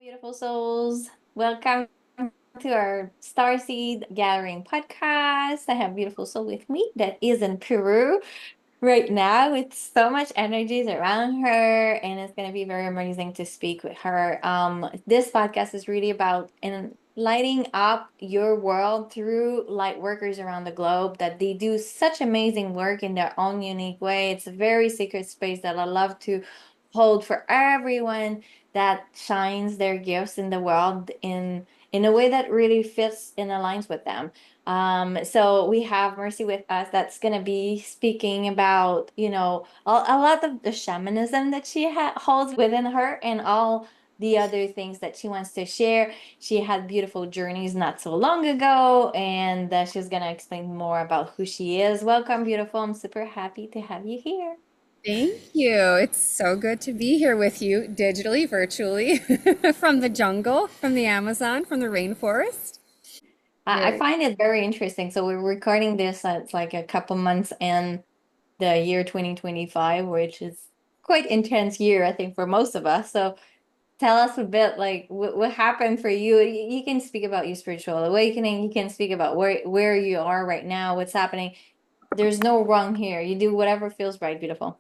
Beautiful souls. Welcome to our Starseed Gathering podcast. I have beautiful soul with me that is in Peru right now with so much energies around her, and it's going to be very amazing to speak with her. This podcast is really about lighting up your world through light workers around the globe that they do such amazing work in their own unique way. It's a very sacred space that I love to hold for everyone that shines their gifts in the world in a way that really fits and aligns with them. So we have Mercy with us that's going to be speaking about, a lot of the shamanism that she holds within her and all the other things that she wants to share. She had beautiful journeys not so long ago, and she's going to explain more about who she is. Welcome, beautiful. I'm super happy to have you here. Thank you. It's so good to be here with you digitally, virtually, from the jungle, from the Amazon, from the rainforest. I Very find it very interesting. So we're recording this, it's like a couple months in the year 2025, which is quite intense year, I think, for most of us. So tell us a bit like what happened for you. You can speak about your spiritual awakening. You can speak about where you are right now, what's happening. There's no wrong here. You do whatever feels right, beautiful.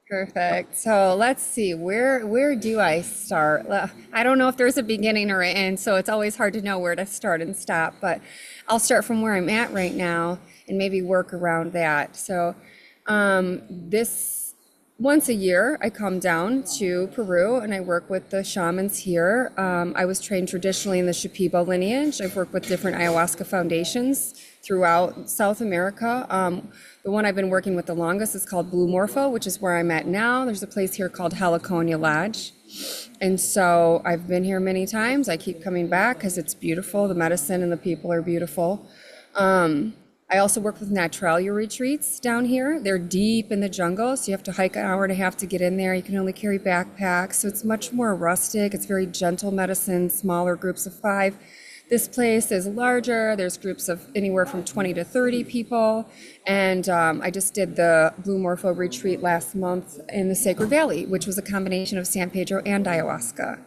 perfect. So let's see, where do I start? I don't know if there's a beginning or an end, so it's always hard to know where to start and stop, but I'll start from where I'm at right now and maybe work around that. So this once a year, I come down to Peru and I work with the shamans here. I was trained traditionally in the Shipibo lineage. I've worked with different ayahuasca foundations throughout South America. The one I've been working with the longest is called Blue Morpho, which is where I'm at now. There's a place here called Heliconia Lodge. And so I've been here many times. I keep coming back because it's beautiful. The medicine and the people are beautiful. I also work with Naturalia retreats down here. They're deep in the jungle, so you have to hike an hour and a half to get in there. You can only carry backpacks, so it's much more rustic. It's very gentle medicine, smaller groups of 5. This place is larger. There's groups of anywhere from 20 to 30 people. And I just did the Blue Morpho retreat last month in the Sacred Valley, which was a combination of San Pedro and ayahuasca.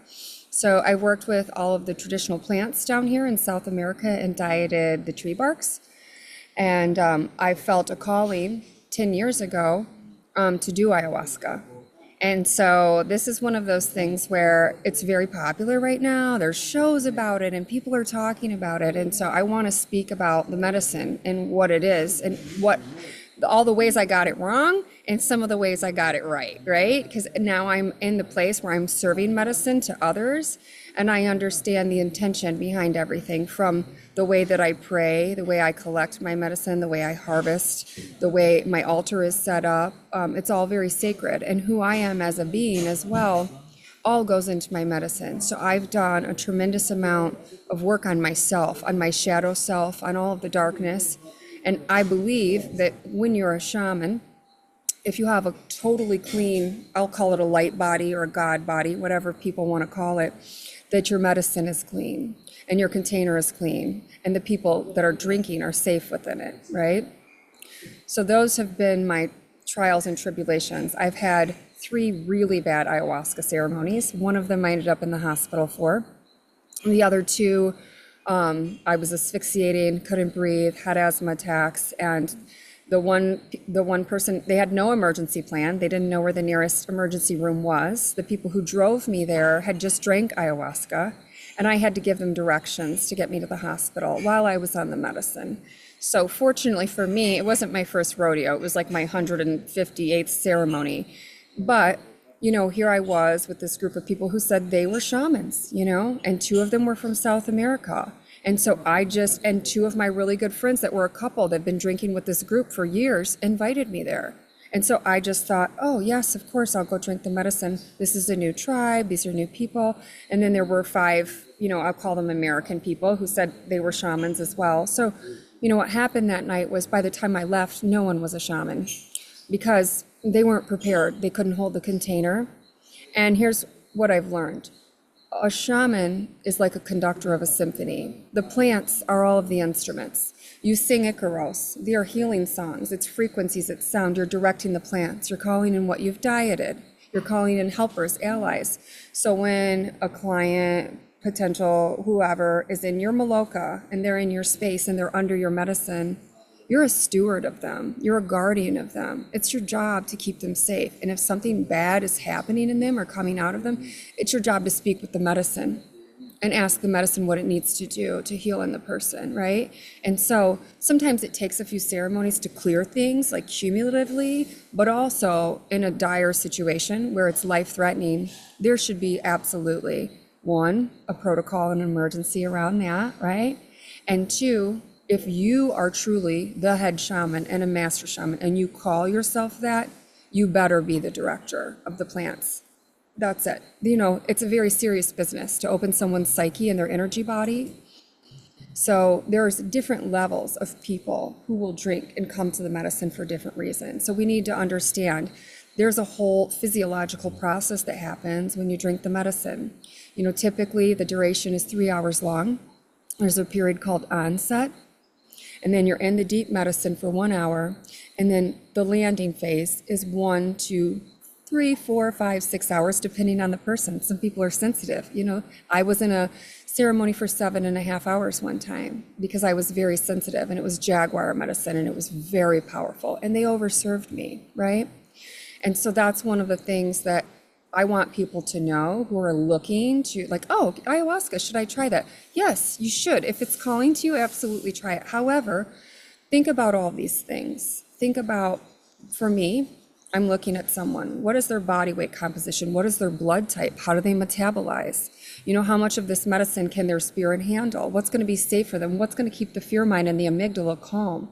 So I worked with all of the traditional plants down here in South America and dieted the tree barks. And I felt a calling 10 years ago to do ayahuasca. And so this is one of those things where it's very popular right now. There's shows about it and people are talking about it. And so I want to speak about the medicine and what it is and what all the ways I got it wrong and some of the ways I got it right, right? Because now I'm in the place where I'm serving medicine to others and I understand the intention behind everything, from the way that I pray, the way I collect my medicine, the way I harvest, the way my altar is set up. It's all very sacred. And who I am as a being as well all goes into my medicine. So I've done a tremendous amount of work on myself, on my shadow self, on all of the darkness. And I believe that when you're a shaman, if you have a totally clean, I'll call it a light body or a God body, whatever people want to call it, that your medicine is clean and your container is clean and the people that are drinking are safe within it, right? So those have been my trials and tribulations. I've had 3 really bad ayahuasca ceremonies. One of them I ended up in the hospital for. The other 2, I was asphyxiating, couldn't breathe, had asthma attacks, and the one person, they had no emergency plan. They didn't know where the nearest emergency room was. The people who drove me there had just drank ayahuasca, and I had to give them directions to get me to the hospital while I was on the medicine. So fortunately for me, it wasn't my first rodeo. It was like my 158th ceremony. But here I was with this group of people who said they were shamans, and 2 of them were from South America. And so and 2 of my really good friends that were a couple that had been drinking with this group for years invited me there. And so I just thought, oh, yes, of course, I'll go drink the medicine. This is a new tribe. These are new people. And then there were 5, I'll call them American people who said they were shamans as well. So, what happened that night was by the time I left, no one was a shaman because they weren't prepared. They couldn't hold the container. And here's what I've learned. A shaman is like a conductor of a symphony. The plants are all of the instruments. You sing Icaros. They are healing songs. It's frequencies, it's sound. You're directing the plants. You're calling in what you've dieted. You're calling in helpers, allies. So when a client, potential, whoever is in your maloka and they're in your space and they're under your medicine, you're a steward of them. You're a guardian of them. It's your job to keep them safe. And if something bad is happening in them or coming out of them, it's your job to speak with the medicine and ask the medicine what it needs to do to heal in the person, right? And so sometimes it takes a few ceremonies to clear things, like cumulatively, but also in a dire situation where it's life-threatening, there should be absolutely, one, a protocol and emergency around that, right? And two, if you are truly the head shaman and a master shaman and you call yourself that, you better be the director of the plants. That's it. You know, it's a very serious business to open someone's psyche and their energy body. So there's different levels of people who will drink and come to the medicine for different reasons. So we need to understand there's a whole physiological process that happens when you drink the medicine. You know, typically the duration is 3 hours long. There's a period called onset, and then you're in the deep medicine for 1 hour, and then the landing phase is 1 to 3, 4, 5, 6 hours, depending on the person. Some people are sensitive. You know, I was in a ceremony for 7.5 hours one time because I was very sensitive, and it was jaguar medicine, and it was very powerful, and they overserved me, right? And so that's one of the things that I want people to know who are looking to, like, oh, ayahuasca, should I try that? Yes, you should. If it's calling to you, absolutely try it. However, think about all these things. Think about, for me, I'm looking at someone. What is their body weight composition? What is their blood type? How do they metabolize? You know, how much of this medicine can their spirit handle? What's going to be safe for them? What's going to keep the fear mind and the amygdala calm?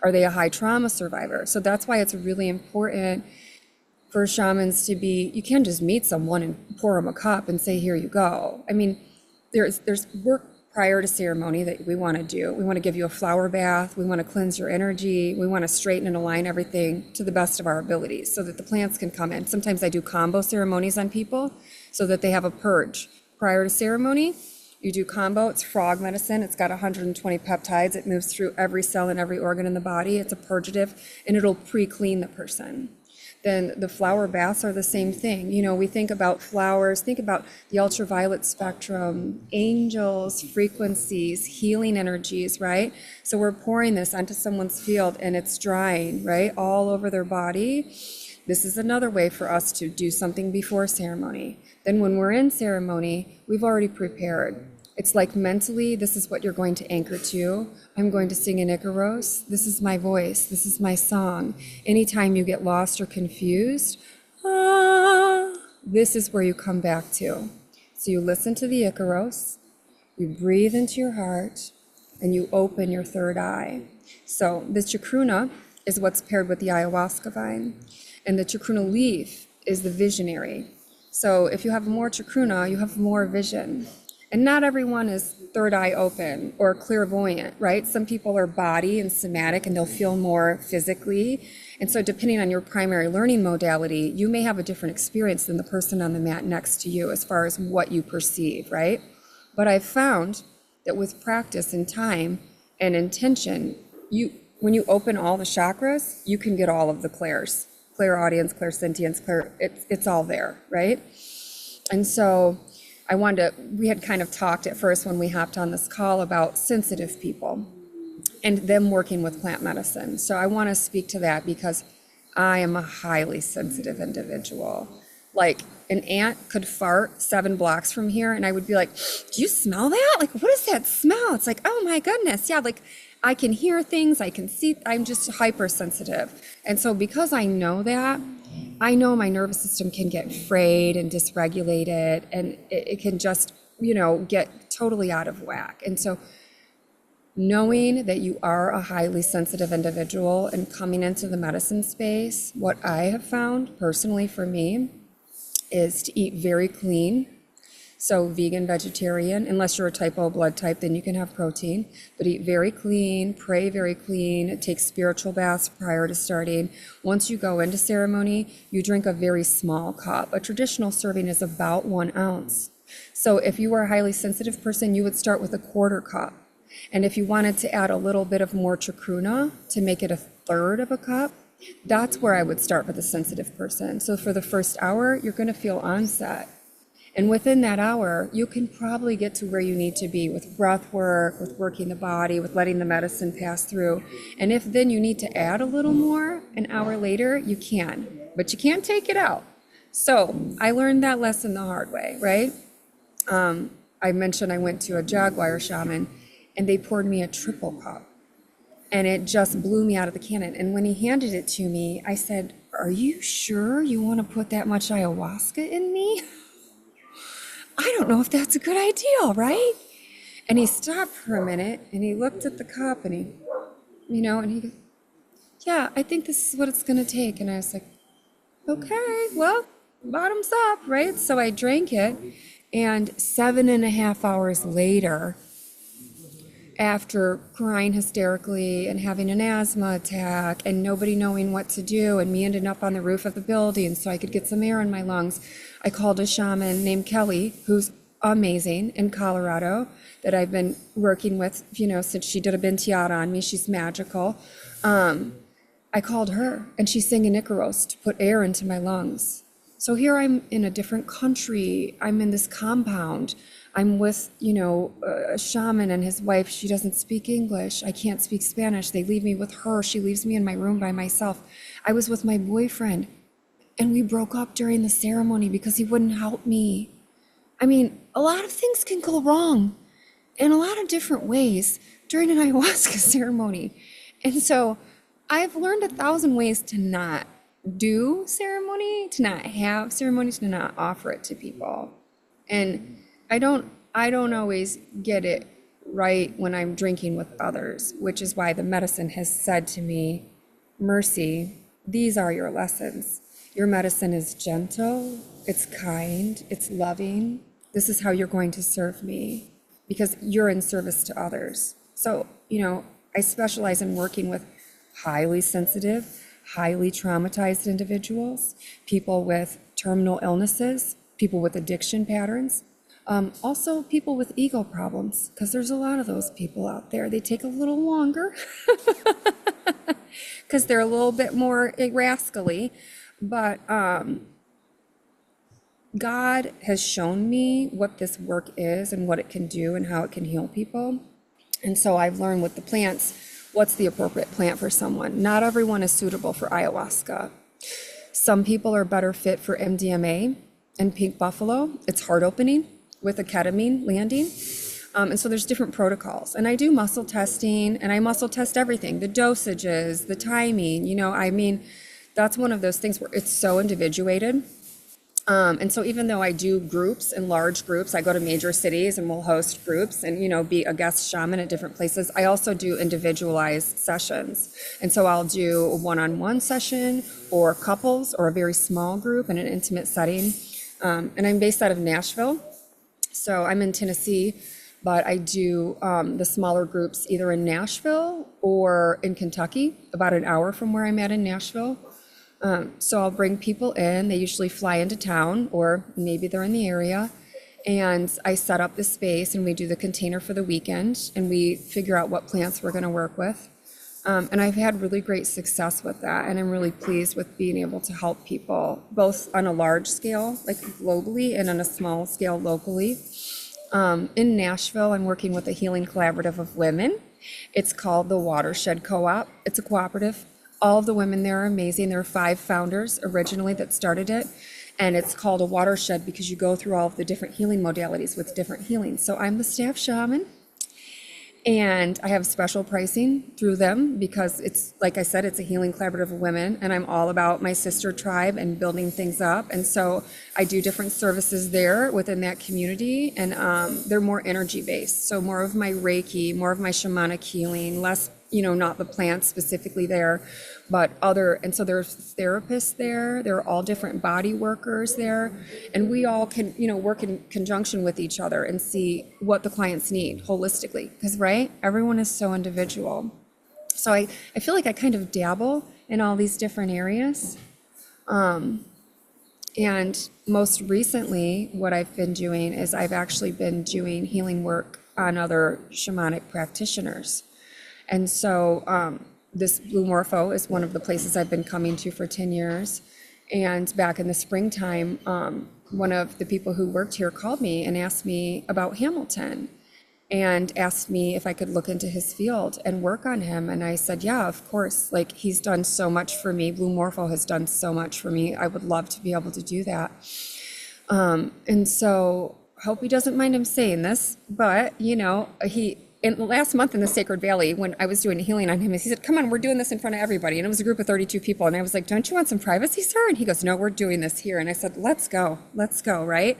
Are they a high trauma survivor? So that's why it's really important for shamans to be, you can't just meet someone and pour them a cup and say, here you go. I mean, there's work prior to ceremony that we want to do. We want to give you a flower bath. We want to cleanse your energy. We want to straighten and align everything to the best of our abilities so that the plants can come in. Sometimes I do combo ceremonies on people so that they have a purge. Prior to ceremony, you do combo. It's frog medicine. It's got 120 peptides. It moves through every cell and every organ in the body. It's a purgative, and it'll pre-clean the person. Then the flower baths are the same thing. You know, we think about flowers, think about the ultraviolet spectrum, angels, frequencies, healing energies, right? So we're pouring this onto someone's field and it's drying, right, all over their body. This is another way for us to do something before ceremony. Then when we're in ceremony, we've already prepared. It's like mentally, this is what you're going to anchor to. I'm going to sing an Icaros. This is my voice. This is my song. Anytime you get lost or confused, this is where you come back to. So you listen to the Icaros, you breathe into your heart, and you open your third eye. So the chacruna is what's paired with the ayahuasca vine, and the chacruna leaf is the visionary. So if you have more chacruna, you have more vision. And not everyone is third eye open or clairvoyant, right? Some people are body and somatic and they'll feel more physically. And so depending on your primary learning modality, you may have a different experience than the person on the mat next to you as far as what you perceive, right? But I've found that with practice and time and intention, when you open all the chakras, you can get all of the clairs, clairaudience, clairsentience, it's all there, right? And so we had kind of talked at first when we hopped on this call about sensitive people and them working with plant medicine. So I want to speak to that because I am a highly sensitive individual. Like an ant could fart 7 blocks from here and I would be like, do you smell that? Like, what is that smell? It's like, oh my goodness. Yeah, like I can hear things, I can see, I'm just hypersensitive. And so because I know that, I know my nervous system can get frayed and dysregulated, and it can just, get totally out of whack. And so knowing that you are a highly sensitive individual and coming into the medicine space, what I have found personally for me is to eat very clean. So vegan, vegetarian, unless you're a type O blood type, then you can have protein, but eat very clean, pray very clean, take spiritual baths prior to starting. Once you go into ceremony, you drink a very small cup. A traditional serving is about 1 ounce. So if you were a highly sensitive person, you would start with a 1/4 cup. And if you wanted to add a little bit of more chacruna to make it a 1/3 of a cup, That's where I would start for the sensitive person. So for the first hour, you're going to feel onset. And within that hour, you can probably get to where you need to be with breath work, with working the body, with letting the medicine pass through. And if then you need to add a little more an hour later, you can, but you can't take it out. So I learned that lesson the hard way, right? I mentioned I went to a Jaguar shaman and they poured me a triple cup and it just blew me out of the cannon. And when he handed it to me, I said, "Are you sure you want to put that much ayahuasca in me? I don't know if that's a good idea, right?" And he stopped for a minute and he looked at the cup and and he goes, "Yeah, I think this is what it's going to take." And I was like, "Okay, well, bottoms up," right? So I drank it. And 7.5 hours later, after crying hysterically and having an asthma attack and nobody knowing what to do and me ending up on the roof of the building so I could get some air in my lungs, I called a shaman named Kelly, who's amazing in Colorado, that I've been working with, since she did a Bintiata on me. She's magical. I called her and she sang an Icaros to put air into my lungs. So here I'm in a different country. I'm in this compound. I'm with, a shaman and his wife. She doesn't speak English. I can't speak Spanish. They leave me with her. She leaves me in my room by myself. I was with my boyfriend and we broke up during the ceremony because he wouldn't help me. I mean, a lot of things can go wrong in a lot of different ways during an ayahuasca ceremony. And so I've learned 1,000 ways to not do ceremony, to not have ceremony, to not offer it to people. And I don't always get it right when I'm drinking with others, which is why the medicine has said to me, "Mercy, these are your lessons. Your medicine is gentle, it's kind, it's loving. This is how you're going to serve me because you're in service to others." So, I specialize in working with highly sensitive, highly traumatized individuals, people with terminal illnesses, people with addiction patterns, also people with ego problems, because there's a lot of those people out there. They take a little longer because they're a little bit more rascally, but God has shown me what this work is and what it can do and how it can heal people. And so I've learned with the plants, what's the appropriate plant for someone. Not everyone is suitable for ayahuasca. Some people are better fit for MDMA and pink buffalo. It's heart opening with a ketamine landing. And so there's different protocols. And I do muscle testing and I muscle test everything, the dosages, the timing, that's one of those things where it's so individuated. And so even though I do groups and large groups, I go to major cities and we'll host groups and, be a guest shaman at different places. I also do individualized sessions. And so I'll do a one-on-one session or couples or a very small group in an intimate setting. And I'm based out of Nashville. So I'm in Tennessee, but I do the smaller groups either in Nashville or in Kentucky, about an hour from where I'm at in Nashville. So I'll bring people in. They usually fly into town or maybe they're in the area. And I set up the space and we do the container for the weekend and we figure out what plants we're going to work with. And I've had really great success with that. And I'm really pleased with being able to help people both on a large scale, like globally, and on a small scale locally. In Nashville, I'm working with a healing collaborative of women. It's called the Watershed Co-op. It's a cooperative. All of the women there are amazing. There are 5 founders originally that started it. And it's called a watershed because you go through all of the different healing modalities with different healings. So I'm the staff shaman. And I have special pricing through them because it's, like I said, it's a healing collaborative of women. And I'm all about my sister tribe and building things up. And so I do different services there within that community. And they're more energy based. So more of my Reiki, more of my shamanic healing, less, not the plants specifically there, but other. And so there's therapists there. There are all different body workers there. And we all can, work in conjunction with each other and see what the clients need holistically. Because, right, everyone is so individual. So I feel like I kind of dabble in all these different areas. And most recently, what I've been doing is I've actually been doing healing work on other shamanic practitioners. And so this Blue Morpho is one of the places I've been coming to for 10 years. And back in the springtime, one of the people who worked here called me and asked me about Hamilton and asked me if I could look into his field and work on him. And I said, yeah, of course. Like, he's done so much for me. Blue Morpho has done so much for me. I would love to be able to do that. And so hope he doesn't mind him saying this, but in the last month in the Sacred Valley, when I was doing healing on him, he said, come on, we're doing this in front of everybody. And it was a group of 32 people. And I was like, don't you want some privacy, sir? And he goes, no, we're doing this here. And I said, let's go, right?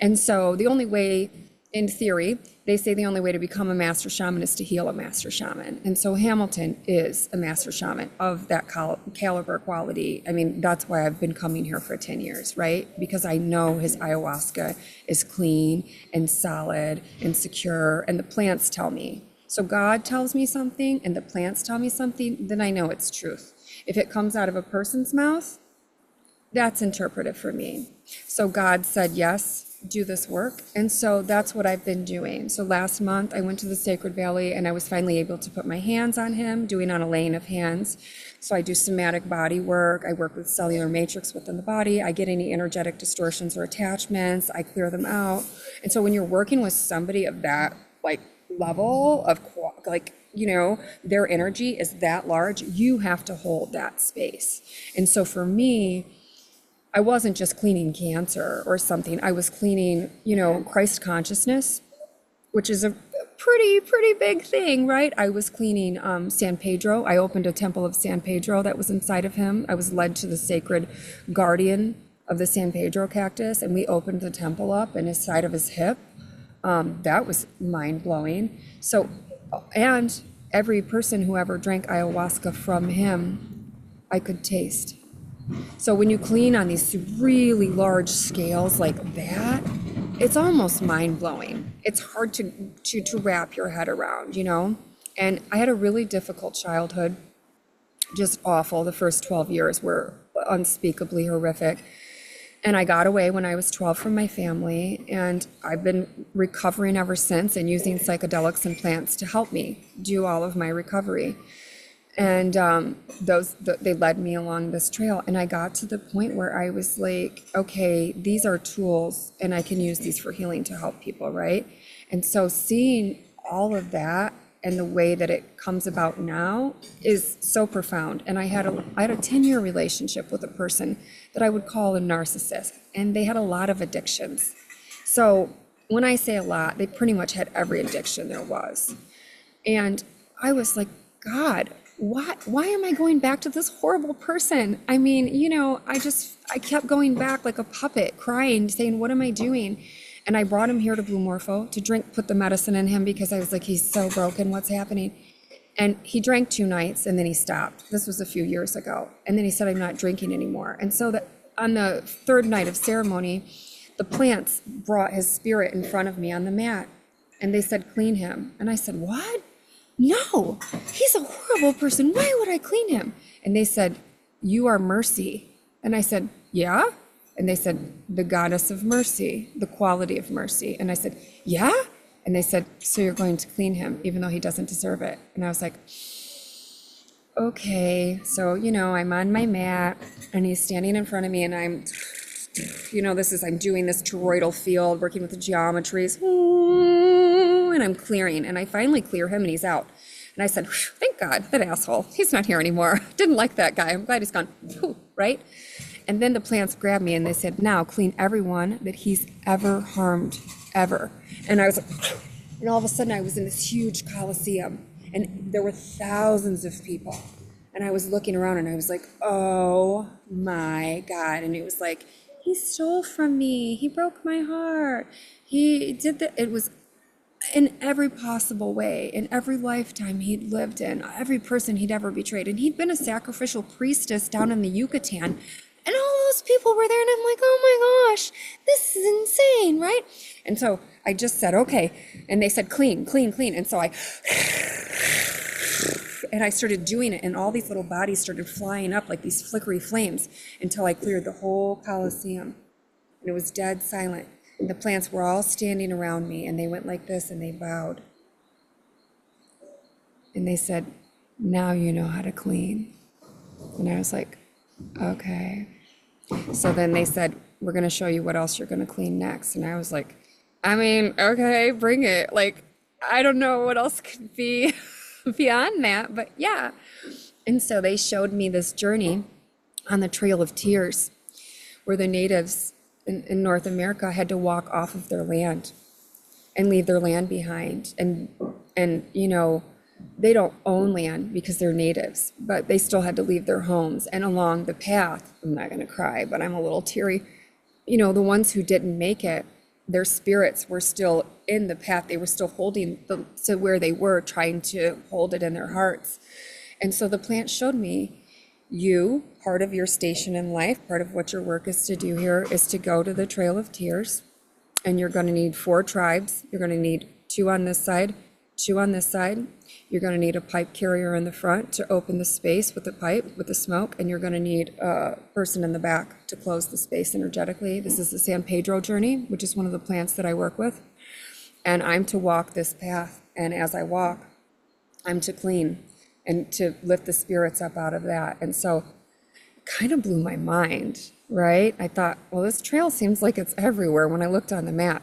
And so the only way, in theory, they say the only way to become a master shaman is to heal a master shaman. And so Hamilton is a master shaman of that caliber quality. I mean, that's why I've been coming here for 10 years, right? Because I know his ayahuasca is clean and solid and secure, and the plants tell me. So God tells me something and the plants tell me something, then I know it's truth. If it comes out of a person's mouth, that's interpretive for me. So God said, yes, do this work. And so that's what I've been doing. So last month I went to the Sacred Valley and I was finally able to put my hands on him, doing on a laying of hands. So I do somatic body work. I work with cellular matrix within the body. I get any energetic distortions or attachments. I clear them out. And so when you're working with somebody of that level of their energy is that large, you have to hold that space. And so for me, I wasn't just cleaning cancer or something. I was cleaning, Christ consciousness, which is a pretty big thing, right? I was cleaning San Pedro. I opened a temple of San Pedro that was inside of him. I was led to the sacred guardian of the San Pedro cactus, and we opened the temple up and inside of his hip. That was mind blowing. So, and every person who ever drank ayahuasca from him, I could taste. So when you clean on these really large scales like that, it's almost mind-blowing. It's hard to wrap your head around, And I had a really difficult childhood, just awful. The first 12 years were unspeakably horrific. And I got away when I was 12 from my family, and I've been recovering ever since and using psychedelics and plants to help me do all of my recovery. And they led me along this trail, and I got to the point where I was like, okay, these are tools and I can use these for healing to help people, right? And so seeing all of that and the way that it comes about now is so profound. And I had a 10-year relationship with a person that I would call a narcissist, and they had a lot of addictions. So when I say a lot, they pretty much had every addiction there was. And I was like, God, why am I going back to this horrible person? I mean, I kept going back like a puppet, crying, saying, what am I doing? And I brought him here to Blue Morpho to drink, put the medicine in him because I was like, he's so broken, what's happening? And he drank 2 nights and then he stopped. This was a few years ago. And then he said, I'm not drinking anymore. And so on the 3rd night of ceremony, the plants brought his spirit in front of me on the mat. And they said, clean him. And I said, what? No, he's a horrible person. Why would I clean him? And they said, you are mercy. And I said, yeah? And they said, the goddess of mercy, the quality of mercy. And I said, yeah? And they said, so you're going to clean him, even though he doesn't deserve it. And I was like, okay. So, I'm on my mat and he's standing in front of me and I'm doing this toroidal field, working with the geometries. And I'm clearing, and I finally clear him and he's out. And I said, thank God, that asshole, he's not here anymore. Didn't like that guy. I'm glad he's gone, right? And then the plants grabbed me and they said, now clean everyone that he's ever harmed, ever. And I was like, and all of a sudden I was in this huge coliseum and there were thousands of people. And I was looking around and I was like, oh my God. And it was like, he stole from me. He broke my heart. He did that. It was in every possible way, in every lifetime he'd lived in, every person he'd ever betrayed. And he'd been a sacrificial priestess down in the Yucatan. And all those people were there, and I'm like, oh my gosh, this is insane, right? And so I just said, okay. And they said, clean, clean, clean. And so I started doing it, and all these little bodies started flying up like these flickery flames until I cleared the whole Coliseum. And it was dead silent. And the plants were all standing around me, and they went like this, and they bowed. And they said, Now you know how to clean. And I was like, okay. So then they said, we're going to show you what else you're going to clean next. And I was like, I mean, okay, bring it. Like, I don't know what else could be beyond that, but yeah. And so they showed me this journey on the Trail of Tears, where the natives in North America had to walk off of their land and leave their land behind. And they don't own land because they're natives, but they still had to leave their homes. And along the path, I'm not going to cry, but I'm a little teary. The ones who didn't make it, their spirits were still in the path. They were still holding to where they were, trying to hold it in their hearts. And so the plant showed me, part of your station in life, part of what your work is to do here is to go to the Trail of Tears, and you're going to need 4 tribes. You're going to need 2 on this side, 2 on this side. You're going to need a pipe carrier in the front to open the space with the pipe, with the smoke, and you're going to need a person in the back to close the space energetically. This is the San Pedro journey, which is one of the plants that I work with. And I'm to walk this path. And as I walk, I'm to clean and to lift the spirits up out of that. And so it kind of blew my mind, right? I thought, well, this trail seems like it's everywhere when I looked on the map.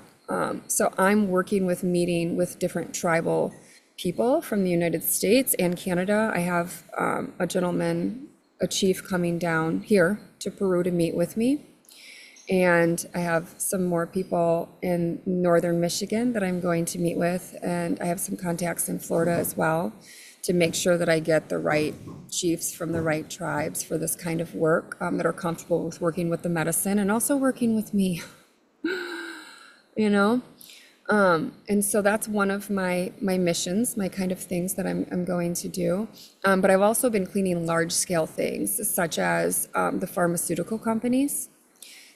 So I'm meeting with different tribal people from the United States and Canada. I have a gentleman, a chief coming down here to Peru to meet with me. And I have some more people in northern Michigan that I'm going to meet with. And I have some contacts in Florida as well to make sure that I get the right chiefs from the right tribes for this kind of work, that are comfortable with working with the medicine and also working with me, you know? And so that's one of my missions, my kind of things that I'm going to do. But I've also been cleaning large scale things such as the pharmaceutical companies,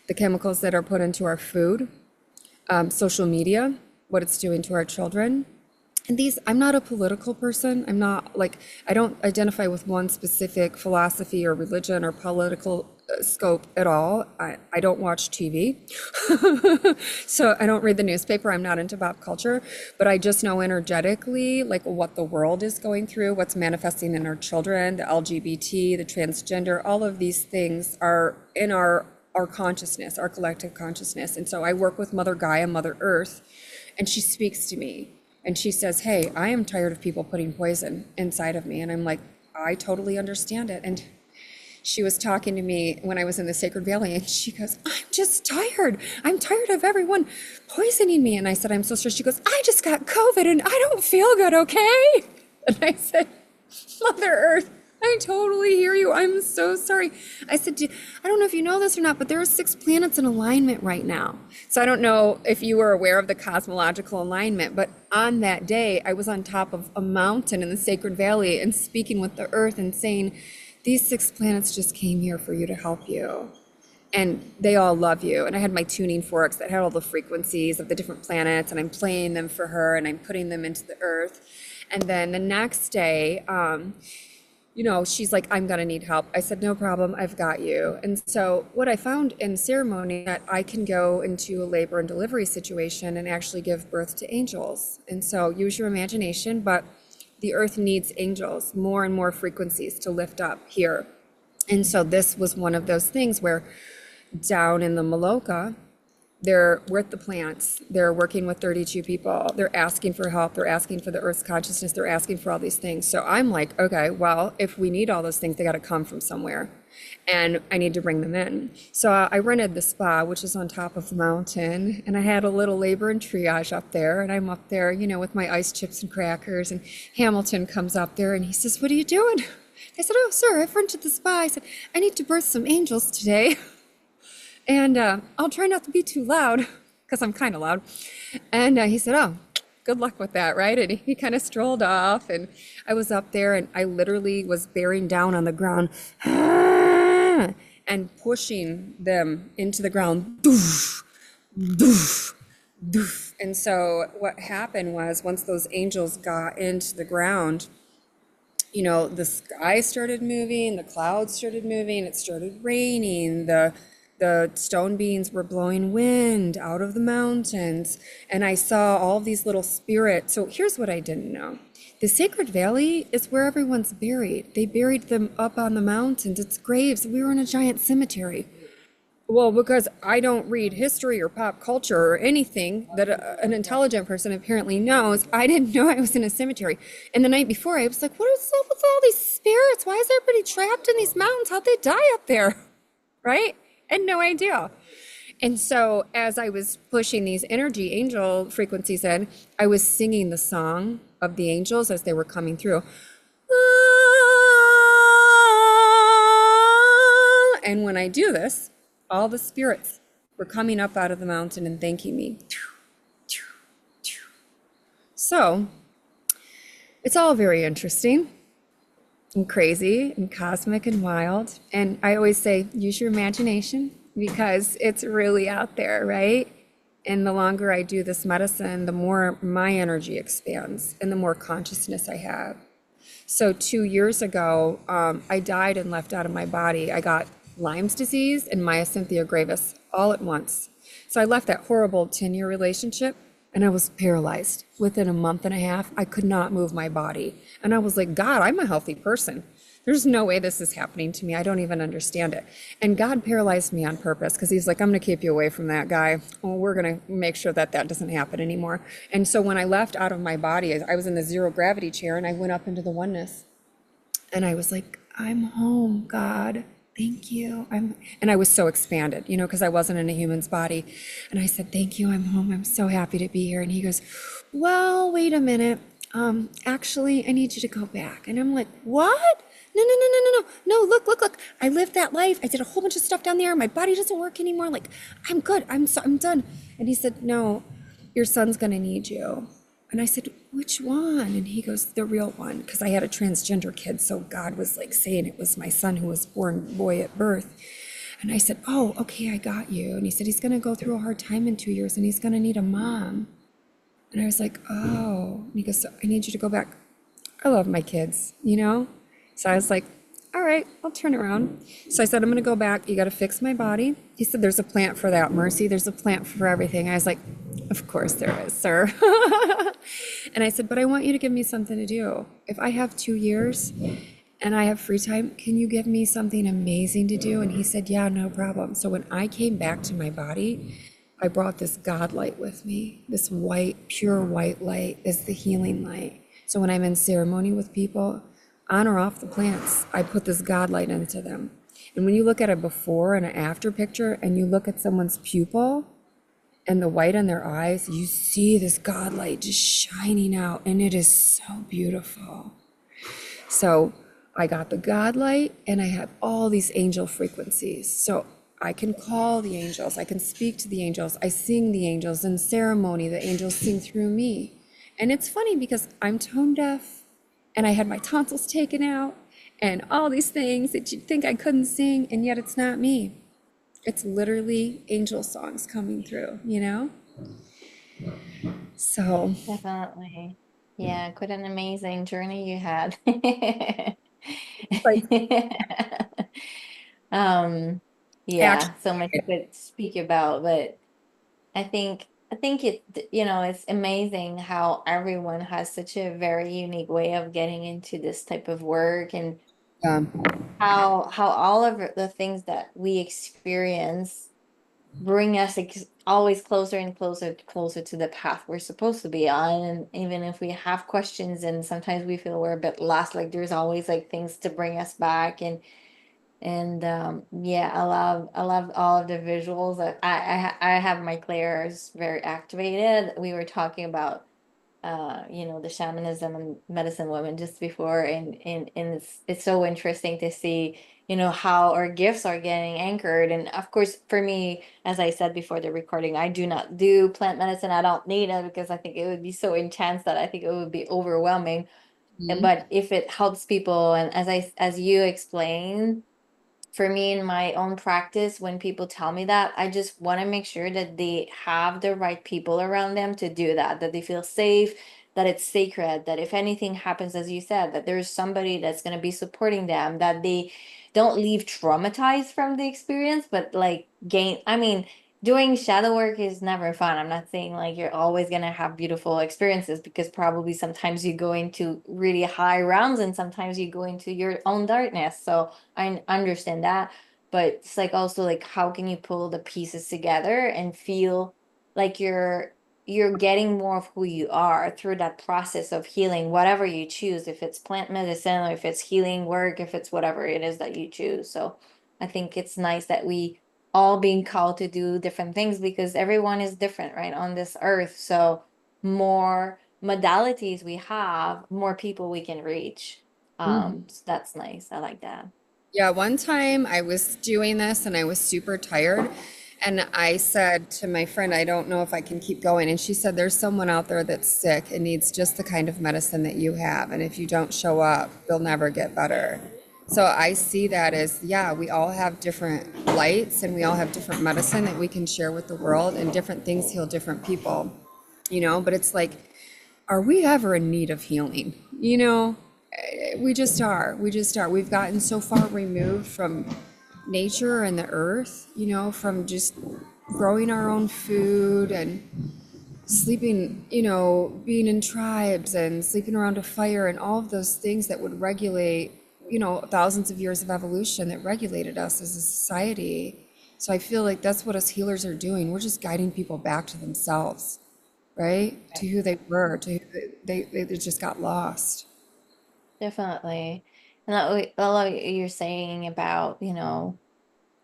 the chemicals that are put into our food, social media, what it's doing to our children. And I'm not a political person. I don't identify with one specific philosophy or religion or political scope at all. I don't watch TV. So I don't read the newspaper. I'm not into pop culture, but I just know energetically like what the world is going through, what's manifesting in our children, the LGBT, the transgender, all of these things are in our consciousness, our collective consciousness. And so I work with Mother Gaia, Mother Earth, and she speaks to me. And she says, hey, I am tired of people putting poison inside of me. And I'm like, I totally understand it. And she was talking to me when I was in the Sacred Valley, and she goes, I'm just tired. I'm tired of everyone poisoning me. And I said, I'm so sorry. She goes, I just got COVID and I don't feel good, okay? And I said, Mother Earth, I totally hear you. I'm so sorry. I said, I don't know if you know this or not, but there are 6 planets in alignment right now. So I don't know if you were aware of the cosmological alignment, but on that day, I was on top of a mountain in the Sacred Valley and speaking with the earth and saying, these 6 planets just came here for you to help you. And they all love you. And I had my tuning forks that had all the frequencies of the different planets, and I'm playing them for her and I'm putting them into the earth. And then the next day, she's like, I'm going to need help. I said, no problem. I've got you. And so what I found in ceremony that I can go into a labor and delivery situation and actually give birth to angels. And so use your imagination, but the earth needs angels, more and more frequencies to lift up here. And so this was one of those things where down in the Maloka, they're with the plants. They're working with 32 people. They're asking for help. They're asking for the earth's consciousness. They're asking for all these things. So I'm like, okay, well, if we need all those things, they got to come from somewhere. And I need to bring them in. So I rented the spa, which is on top of the mountain. And I had a little labor and triage up there. And I'm up there, with my ice chips and crackers. And Hamilton comes up there and he says, what are you doing? I said, oh, sir, I've rented the spa. I said, I need to birth some angels today. And I'll try not to be too loud because I'm kind of loud. And he said, oh, good luck with that, right? And he kind of strolled off. And I was up there and I literally was bearing down on the ground and pushing them into the ground. Doof, doof, doof. And so what happened was once those angels got into the ground, the sky started moving, the clouds started moving, it started raining, the stone beings were blowing wind out of the mountains, and I saw all these little spirits. So here's what I didn't know. The Sacred Valley is where everyone's buried. They buried them up on the mountains. It's graves. We were in a giant cemetery. Well, because I don't read history or pop culture or anything that an intelligent person apparently knows, I didn't know I was in a cemetery. And the night before, I was like, what is up with all these spirits? Why is everybody trapped in these mountains? How'd they die up there? Right? And no idea. And so, as I was pushing these energy angel frequencies in, I was singing the song of the angels as they were coming through. And when I do this, all the spirits were coming up out of the mountain and thanking me. So it's all very interesting and crazy and cosmic and wild. And I always say, use your imagination because it's really out there, right? And the longer I do this medicine, the more my energy expands and the more consciousness I have. So 2 years ago, I died and left out of my body. I got Lyme's disease and myasthenia gravis all at once. So I left that horrible 10-year relationship and I was paralyzed. Within a month and a half, I could not move my body. And I was like, God, I'm a healthy person. There's no way this is happening to me. I don't even understand it. And God paralyzed me on purpose because he's like, I'm going to keep you away from that guy. Well, we're going to make sure that that doesn't happen anymore. And so when I left out of my body, I was in the zero gravity chair and I went up into the oneness. And I was like, I'm home, God. Thank you. And I was so expanded, because I wasn't in a human's body. And I said, thank you. I'm home. I'm so happy to be here. And he goes, well, wait a minute. Actually, I need you to go back. And I'm like, what? No, no, no, no, no, no. No, look. I lived that life. I did a whole bunch of stuff down there. My body doesn't work anymore. Like, I'm good. I'm done. And he said, no, your son's going to need you. And I said, which one? And he goes, the real one. Because I had a transgender kid. So God was like saying it was my son who was born boy at birth. And I said, oh, okay, I got you. And he said, he's going to go through a hard time in 2 years and he's going to need a mom. And I was like, oh. And he goes, so I need you to go back. I love my kids. So I was like, all right, I'll turn around. So I said, I'm going to go back. You got to fix my body. He said, there's a plant for that, Mercy. There's a plant for everything. I was like, of course there is, sir. And I said, but I want you to give me something to do. If I have 2 years and I have free time, can you give me something amazing to do? And he said, yeah, no problem. So when I came back to my body, I brought this God light with me. This white, pure white light is the healing light. So when I'm in ceremony with people, on or off the plants, I put this God light into them. And when you look at a before and an after picture and you look at someone's pupil and the white in their eyes, you see this God light just shining out and it is so beautiful. So I got the God light and I have all these angel frequencies. So I can call the angels, I can speak to the angels, I sing the angels in ceremony, the angels sing through me. And it's funny because I'm tone deaf and I had my tonsils taken out and all these things that you'd think I couldn't sing, and yet it's not me. It's literally angel songs coming through. So, Definitely. Yeah, quite an amazing journey you had. like, Um, actually, yeah, so much you could speak about, but I think it's amazing how everyone has such a very unique way of getting into this type of work, and how all of the things that we experience bring us always closer and closer to the path we're supposed to be on. And even if we have questions and sometimes we feel we're a bit lost, like there's always like things to bring us back. And yeah, I love all of the visuals. I have my clairs very activated. We were talking about the shamanism and medicine women just before, and it's so interesting to see, how our gifts are getting anchored. And of course, for me, as I said before the recording, I do not do plant medicine. I don't need it because I think it would be so intense that I think it would be overwhelming. But if it helps people, and as you explained, for me in my own practice, when people tell me that, I just want to make sure that they have the right people around them to do that they feel safe, that it's sacred, that if anything happens, as you said, that there's somebody that's going to be supporting them, that they don't leave traumatized from the experience, but like gain, I mean, doing shadow work is never fun. I'm not saying like you're always gonna have beautiful experiences because probably sometimes you go into really high realms and sometimes you go into your own darkness. So I understand that. But it's like also like how can you pull the pieces together and feel like you're getting more of who you are through that process of healing, whatever you choose, if it's plant medicine or if it's healing work, if it's whatever it is that you choose. So I think it's nice that we all being called to do different things because everyone is different, right, on this earth. So more modalities we have, more people we can reach. So that's nice. I like that. Yeah, one time I was doing this and I was super tired. And I said to my friend, I don't know if I can keep going. And she said, there's someone out there that's sick and needs just the kind of medicine that you have. And if you don't show up, they'll never get better. So I see that as, yeah, we all have different lights and we all have different medicine that we can share with the world, and different things heal different people, but it's like, are we ever in need of healing? We just are. We just are. We've gotten so far removed from nature and the earth, from just growing our own food and sleeping, being in tribes and sleeping around a fire and all of those things that would regulate, thousands of years of evolution that regulated us as a society. So I feel like that's what us healers are doing. We're just guiding people back to themselves, right? To who they were, to who they just got lost. Definitely. And I love what you're saying about,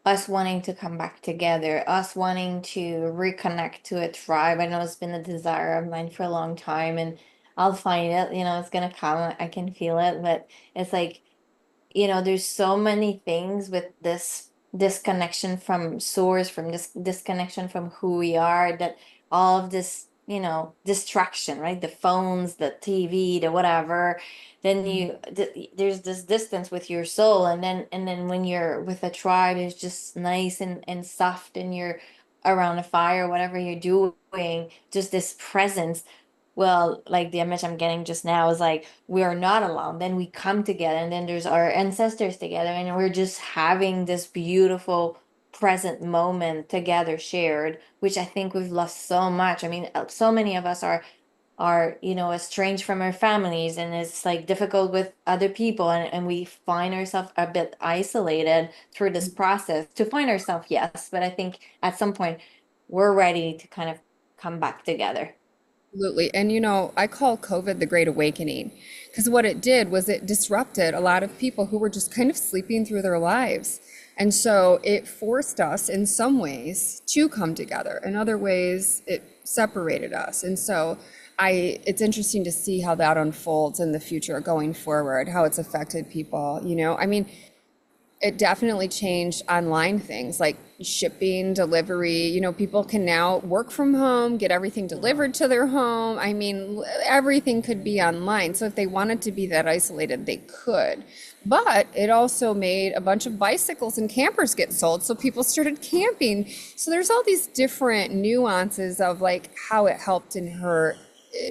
us wanting to come back together, us wanting to reconnect to a tribe. I know it's been a desire of mine for a long time and I'll find it, it's gonna come. I can feel it, but it's like there's so many things with this disconnection from source, from this disconnection from who we are, that all of this, distraction, right? The phones, the TV, the whatever, then there's this distance with your soul. And then when you're with a tribe, it's just nice and soft and you're around a fire, whatever you're doing, just this presence. Well, like the image I'm getting just now is like we are not alone. Then we come together, and then there's our ancestors together, and we're just having this beautiful present moment together shared, which I think we've lost so much. I mean, so many of us are estranged from our families, and it's like difficult with other people, and we find ourselves a bit isolated through this process to find ourselves, yes, but I think at some point we're ready to kind of come back together. Absolutely. And I call COVID the Great Awakening, because what it did was it disrupted a lot of people who were just kind of sleeping through their lives. And so it forced us in some ways to come together. In other ways, it separated us. And so it's interesting to see how that unfolds in the future going forward, how it's affected people. I mean, it definitely changed online things like shipping, delivery. People can now work from home, get everything delivered to their home. I mean, everything could be online. So if they wanted to be that isolated, they could. But it also made a bunch of bicycles and campers get sold. So people started camping. So there's all these different nuances of like how it helped and hurt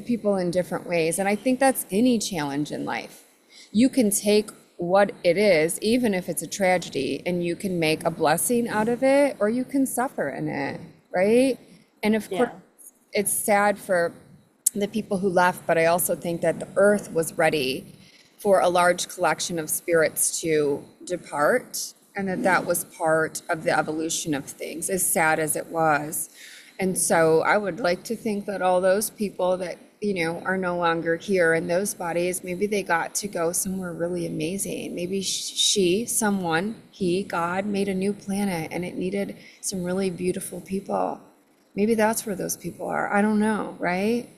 people in different ways. And I think that's any challenge in life. You can take what it is, even if it's a tragedy, and you can make a blessing out of it, or you can suffer in it, right? And of course, Yeah. it's sad for the people who left, but I also think that the earth was ready for a large collection of spirits to depart, and that was part of the evolution of things, as sad as it was. And so I would like to think that all those people that, are no longer here in those bodies, maybe they got to go somewhere really amazing. Maybe someone, God made a new planet and it needed some really beautiful people. Maybe that's where those people are. I don't know, right?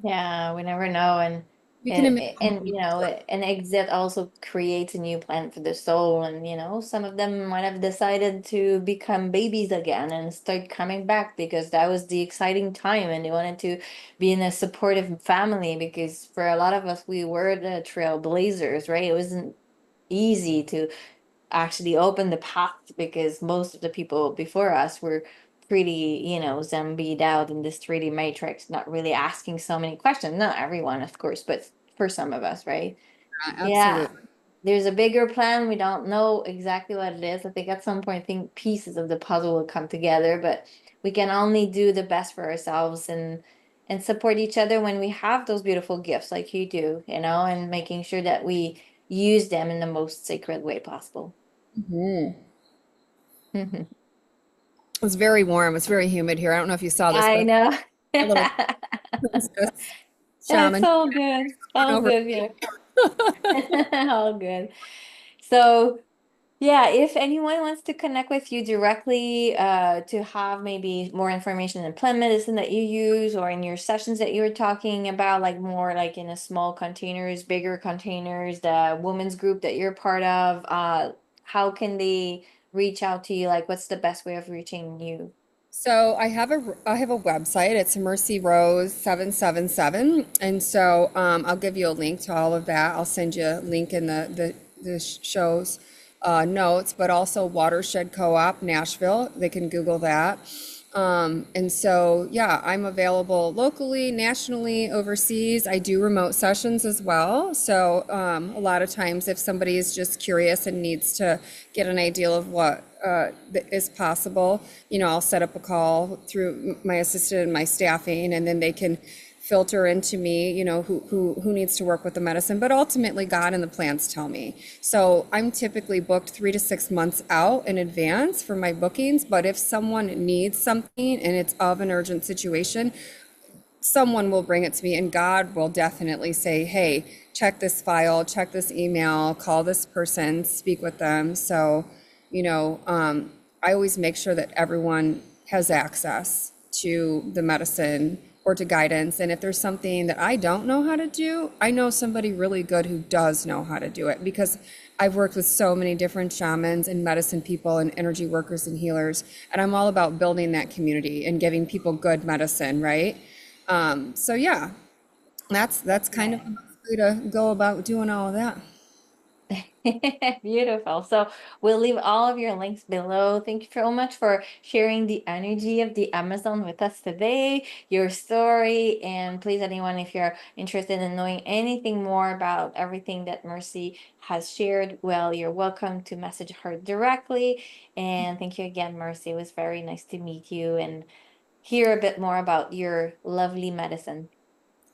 Yeah, we never know, and We can and imagine. and an exit also creates a new plan for the soul, and some of them might have decided to become babies again and start coming back because that was the exciting time, and they wanted to be in a supportive family because for a lot of us, we were the trailblazers, right? It wasn't easy to actually open the path because most of the people before us were pretty, zombied out in this 3D matrix, not really asking so many questions. Not everyone, of course, but for some of us, right? Yeah. Absolutely. there's a bigger plan. We don't know exactly what it is. I think at some point, I think pieces of the puzzle will come together, but we can only do the best for ourselves and support each other when we have those beautiful gifts like you do, and making sure that we use them in the most sacred way possible. It's very warm. It's very humid here. I don't know if you saw this, I but know. a little princess It's shaman all good. going All over. good, yeah. All good. So, yeah, if anyone wants to connect with you directly, to have maybe more information in plant medicine that you use or in your sessions that you were talking about, like more like in a small containers, bigger containers, the women's group that you're part of, how can they reach out to you? Like, what's the best way of reaching you? So I have a website. It's Mercy Rose 777, and so I'll give you a link to all of that. I'll send you a link in the show's notes, but also Watershed Co-op Nashville. They can Google that. And so, yeah, I'm available locally, nationally, overseas. I do remote sessions as well. So, a lot of times, if somebody is just curious and needs to get an idea of what is possible, I'll set up a call through my assistant and my staffing, and then they can filter into me, who needs to work with the medicine, but ultimately God and the plants tell me. So I'm typically booked 3 to 6 months out in advance for my bookings, but if someone needs something and it's of an urgent situation, someone will bring it to me and God will definitely say, hey, check this file, check this email, call this person, speak with them. So, I always make sure that everyone has access to the medicine or to guidance. And if there's something that I don't know how to do, I know somebody really good who does know how to do it because I've worked with so many different shamans and medicine people and energy workers and healers. And I'm all about building that community and giving people good medicine, right? So yeah, that's kind of Yeah. the best way to go about doing all of that. Beautiful. So we'll leave all of your links below. Thank you so much for sharing the energy of the Amazon with us today, your story. And please, anyone, if you're interested in knowing anything more about everything that Mercy has shared, well, you're welcome to message her directly. And thank you again, Mercy. It was very nice to meet you and hear a bit more about your lovely medicine.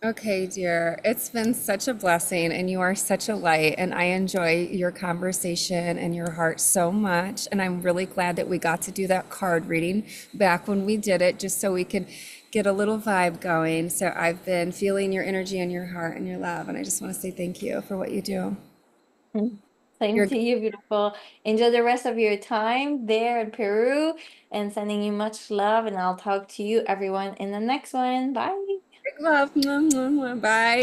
Okay, dear. It's been such a blessing, and you are such a light, and I enjoy your conversation and your heart so much. And I'm really glad that we got to do that card reading back when we did it, just so we could get a little vibe going. So I've been feeling your energy and your heart and your love, and I just want to say thank you for what you do. Mm. Same You're to you, beautiful. Enjoy the rest of your time there in Peru and sending you much love. And I'll talk to you, everyone, in the next one. Bye. big love. Mwah, mwah, mwah. Bye.